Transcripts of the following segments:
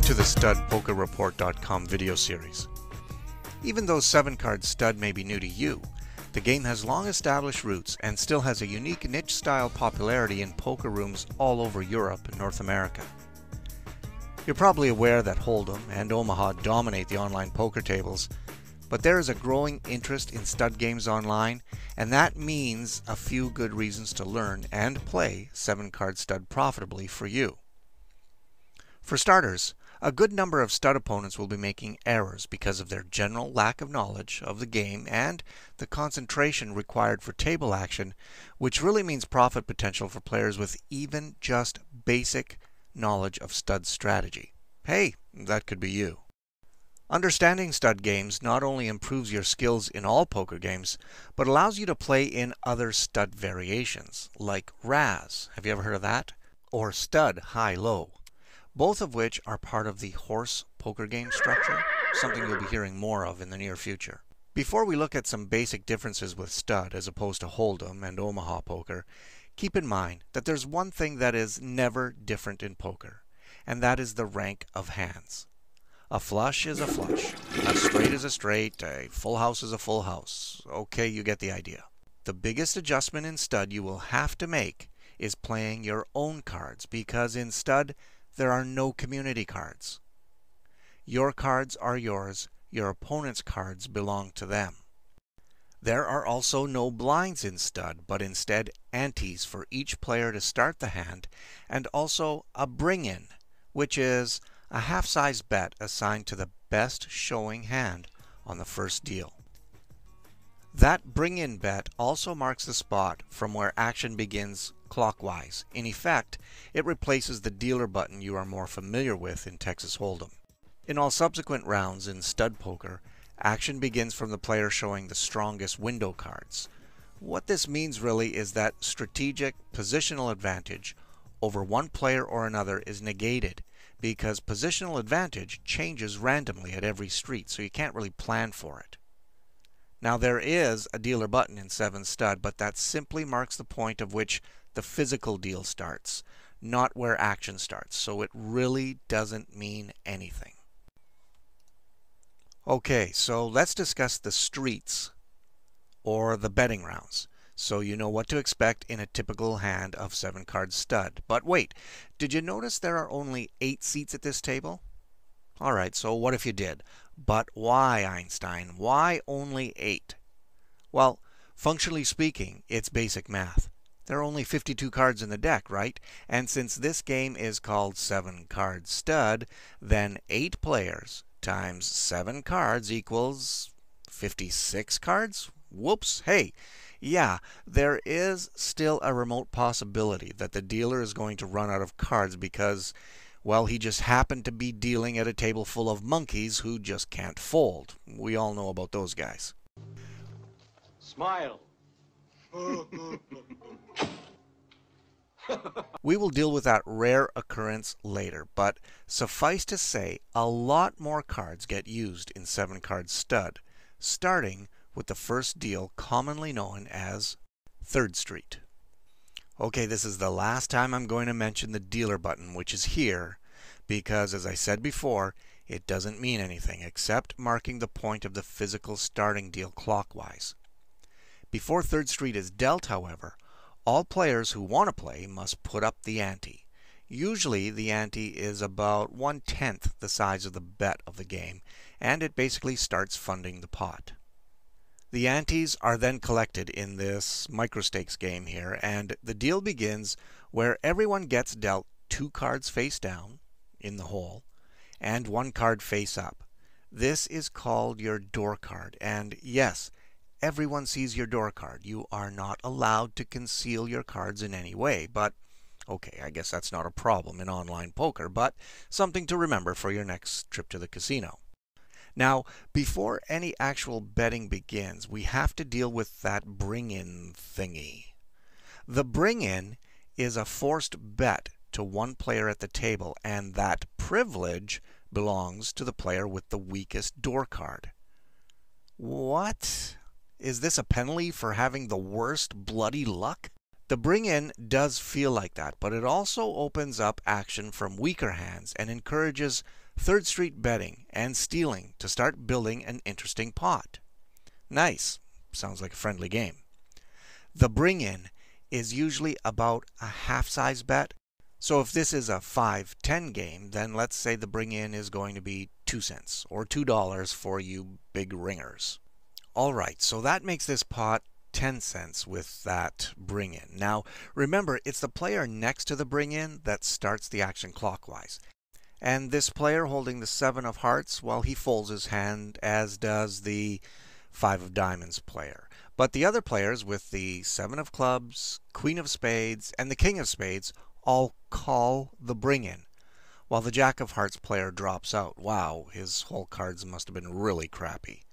to the StudPokerReport.com video series. Even though 7-card stud may be new to you, the game has long established roots and still has a unique niche-style popularity in poker rooms all over Europe and North America. You're probably aware that Hold'em and Omaha dominate the online poker tables, but there is a growing interest in stud games online, and that means a few good reasons to learn and play 7-card stud profitably for you. For starters, a good number of stud opponents will be making errors because of their general lack of knowledge of the game and the concentration required for table action, which really means profit potential for players with even just basic knowledge of stud strategy. Hey, that could be you. Understanding stud games not only improves your skills in all poker games, but allows you to play in other stud variations, like Raz, have you ever heard of that? Or stud high-low, both of which are part of the horse poker game structure, something you'll be hearing more of in the near future. Before we look at some basic differences with stud as opposed to Hold'em and Omaha poker, keep in mind that there's one thing that is never different in poker, and that is the rank of hands. A flush is a flush, a straight is a straight, a full house is a full house. Okay, you get the idea. The biggest adjustment in stud you will have to make is playing your own cards, because in stud there are no community cards. Your cards are yours, your opponent's cards belong to them. There are also no blinds in stud, but instead antes for each player to start the hand, and also a bring-in, which is a half-size bet assigned to the best showing hand on the first deal. That bring-in bet also marks the spot from where action begins clockwise. In effect, it replaces the dealer button you are more familiar with in Texas Hold'em. In all subsequent rounds in stud poker, action begins from the player showing the strongest window cards. What this means really is that strategic positional advantage over one player or another is negated, because positional advantage changes randomly at every street, so you can't really plan for it. Now there is a dealer button in 7 stud, but that simply marks the point of which the physical deal starts, not where action starts, so it really doesn't mean anything. Okay, so let's discuss the streets, or the betting rounds, so you know what to expect in a typical hand of 7-card stud. But wait, did you notice there are only 8 seats at this table? Alright, so what if you did? But why, Einstein? Why only 8? Well, functionally speaking, it's basic math. There are only 52 cards in the deck, right? And since this game is called 7-card stud, then 8 players times 7 cards equals 56 cards? Whoops! Hey! Yeah, there is still a remote possibility that the dealer is going to run out of cards because, well, he just happened to be dealing at a table full of monkeys who just can't fold. We all know about those guys. Smile. We will deal with that rare occurrence later, but suffice to say, a lot more cards get used in 7-card stud, starting with the first deal commonly known as 3rd Street. Okay, this is the last time I'm going to mention the dealer button, which is here, because as I said before, it doesn't mean anything except marking the point of the physical starting deal clockwise. Before 3rd Street is dealt, however, all players who want to play must put up the ante. Usually the ante is about 1/10 the size of the bet of the game, and it basically starts funding the pot. The antes are then collected in this microstakes game here, and the deal begins where everyone gets dealt 2 cards face down in the hole and 1 card face up. This is called your door card, and yes, everyone sees your door card. You are not allowed to conceal your cards in any way, but okay, I guess that's not a problem in online poker, but something to remember for your next trip to the casino. Now, before any actual betting begins, we have to deal with that bring-in thingy. The bring-in is a forced bet to one player at the table, and that privilege belongs to the player with the weakest door card. What? Is this a penalty for having the worst bloody luck? The bring-in does feel like that, but it also opens up action from weaker hands and encourages 3rd Street betting and stealing to start building an interesting pot. Nice. Sounds like a friendly game. The bring-in is usually about a half-size bet. So if this is a 5-10 game, then let's say the bring-in is going to be 2 cents or $2 for you big ringers. Alright, so that makes this pot 10 cents with that bring-in. Now remember, it's the player next to the bring-in that starts the action clockwise. And this player holding the 7 of hearts, well, he folds his hand, as does the 5 of diamonds player. But the other players with the 7 of clubs, Queen of spades, and the King of spades all call the bring-in, while the Jack of hearts player drops out. Wow, his whole cards must have been really crappy.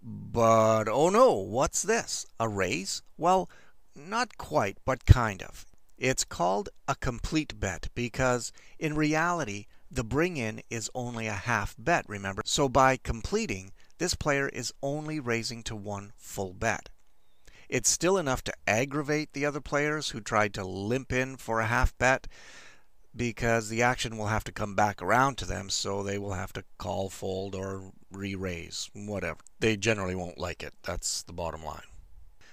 But oh no, what's this? A raise? Well, not quite, but kind of. It's called a complete bet because in reality the bring-in is only a half bet, remember? So by completing, this player is only raising to 1 full bet. It's still enough to aggravate the other players who tried to limp in for a half bet, because the action will have to come back around to them, so they will have to call, fold, or re-raise, whatever. They generally won't like it. That's the bottom line.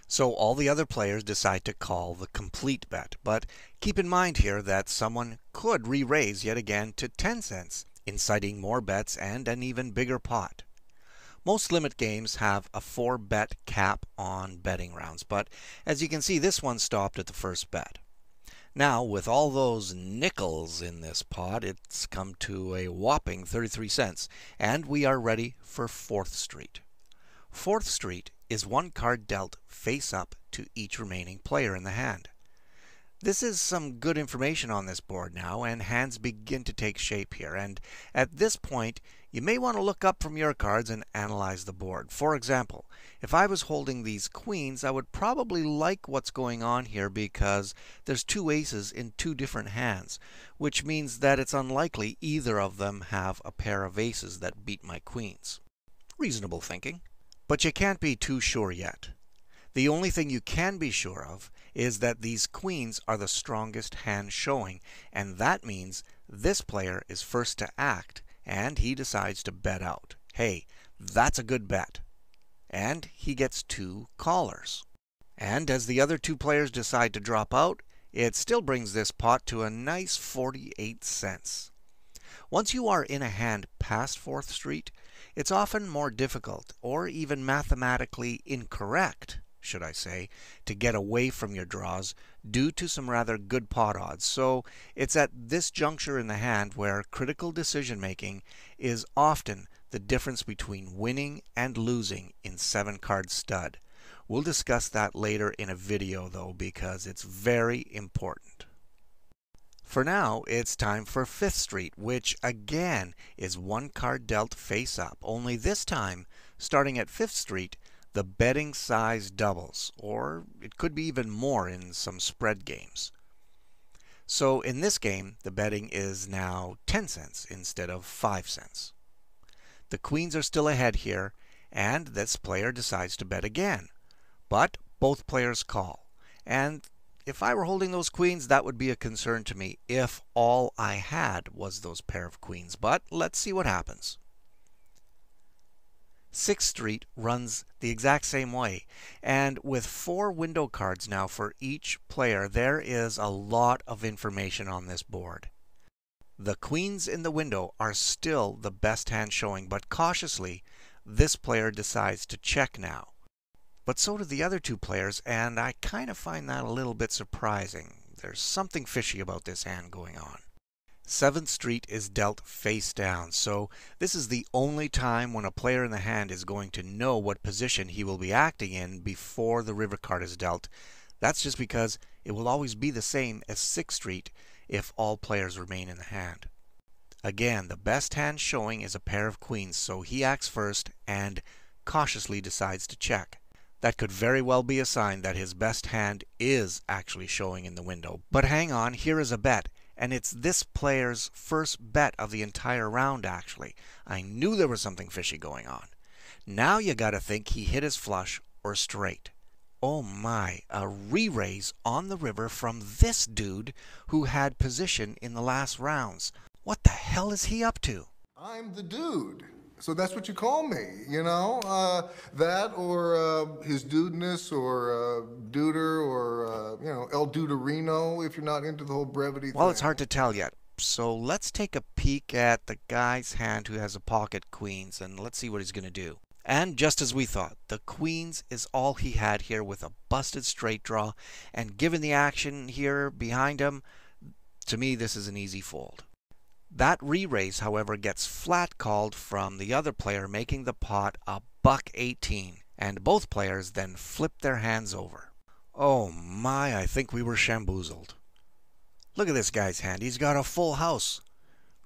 So all the other players decide to call the complete bet, but keep in mind here that someone could re-raise yet again to 10 cents, inciting more bets and an even bigger pot. Most limit games have a 4-bet cap on betting rounds, but as you can see, this one stopped at the first bet. Now, with all those nickels in this pot, it's come to a whopping 33 cents, and we are ready for 4th Street. 4th Street is 1 card dealt face up to each remaining player in the hand. This is some good information on this board now, and hands begin to take shape here. And at this point, you may want to look up from your cards and analyze the board. For example, if I was holding these queens, I would probably like what's going on here because there's 2 aces in 2 different hands, which means that it's unlikely either of them have a pair of aces that beat my queens. Reasonable thinking. But you can't be too sure yet. The only thing you can be sure of is that these queens are the strongest hand showing, and that means this player is first to act, and he decides to bet out. Hey, that's a good bet. And he gets 2 callers. And as the other 2 players decide to drop out, it still brings this pot to a nice 48 cents. Once you are in a hand past 4th Street, it's often more difficult, or even mathematically incorrect, should I say, to get away from your draws due to some rather good pot odds. So it's at this juncture in the hand where critical decision making is often the difference between winning and losing in 7-card stud. We'll discuss that later in a video though, because it's very important. For now, it's time for 5th Street, which again is 1 card dealt face up, only this time, starting at 5th Street, the betting size doubles, or it could be even more in some spread games. So in this game, the betting is now 10 cents instead of 5 cents. The queens are still ahead here, and this player decides to bet again. But both players call, and if I were holding those queens, that would be a concern to me if all I had was those pair of queens. But let's see what happens. 6th Street runs the exact same way, and with 4 window cards now for each player, there is a lot of information on this board. The queens in the window are still the best hand showing, but cautiously, this player decides to check now. But so do the other 2 players, and I kind of find that a little bit surprising. There's something fishy about this hand going on. 7th Street is dealt face down, so this is the only time when a player in the hand is going to know what position he will be acting in before the river card is dealt. That's just because it will always be the same as 6th Street if all players remain in the hand. Again, the best hand showing is a pair of queens, so he acts first and cautiously decides to check. That could very well be a sign that his best hand is actually showing in the window. But hang on, here is a bet. And it's this player's first bet of the entire round, actually. I knew there was something fishy going on. Now you gotta think he hit his flush or straight. Oh my, a re-raise on the river from this dude who had position in the last rounds. What the hell is he up to? I'm the dude. So that's what you call me, you know? That or his dudeness or duder or, you know, El Duderino if you're not into the whole brevity thing. Well, it's hard to tell yet. So let's take a peek at the guy's hand who has a pocket queens and let's see what he's going to do. And just as we thought, the queens is all he had here with a busted straight draw. And given the action here behind him, to me this is an easy fold. That re-raise, however, gets flat called from the other player, making the pot a $1.18, and both players then flip their hands over. Oh my, I think we were shamboozled. Look at this guy's hand. He's got a full house.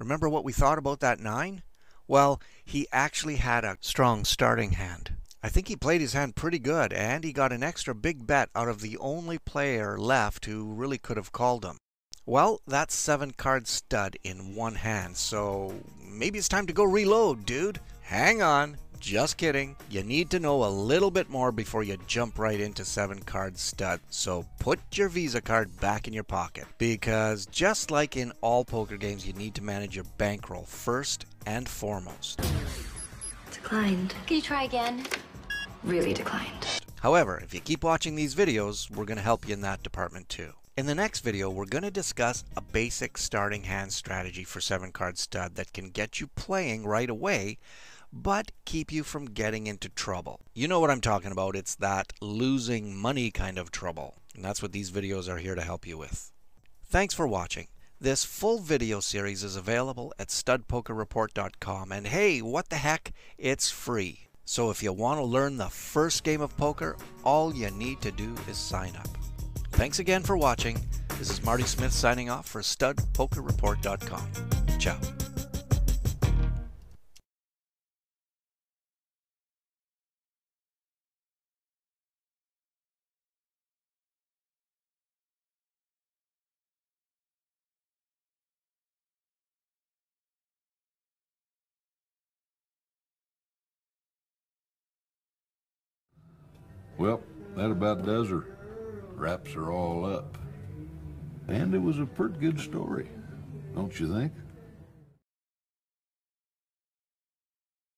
Remember what we thought about that 9? Well, he actually had a strong starting hand. I think he played his hand pretty good, and he got an extra big bet out of the only player left who really could have called him. Well, that's 7-card stud in one hand, so maybe it's time to go reload, dude. Hang on. Just kidding. You need to know a little bit more before you jump right into 7-card stud. So put your Visa card back in your pocket, because just like in all poker games, you need to manage your bankroll first and foremost. Declined. Can you try again? Really declined. However, if you keep watching these videos, we're going to help you in that department too. In the next video, we're going to discuss a basic starting hand strategy for 7-card stud that can get you playing right away, but keep you from getting into trouble. You know what I'm talking about. It's that losing money kind of trouble. And that's what these videos are here to help you with. Thanks for watching. This full video series is available at studpokerreport.com. And hey, what the heck? It's free. So if you want to learn the first game of poker, all you need to do is sign up. Thanks again for watching. This is Marty Smith signing off for studpokerreport.com. Ciao. Well, that about does her. Wraps are all up. And it was a pretty good story, don't you think?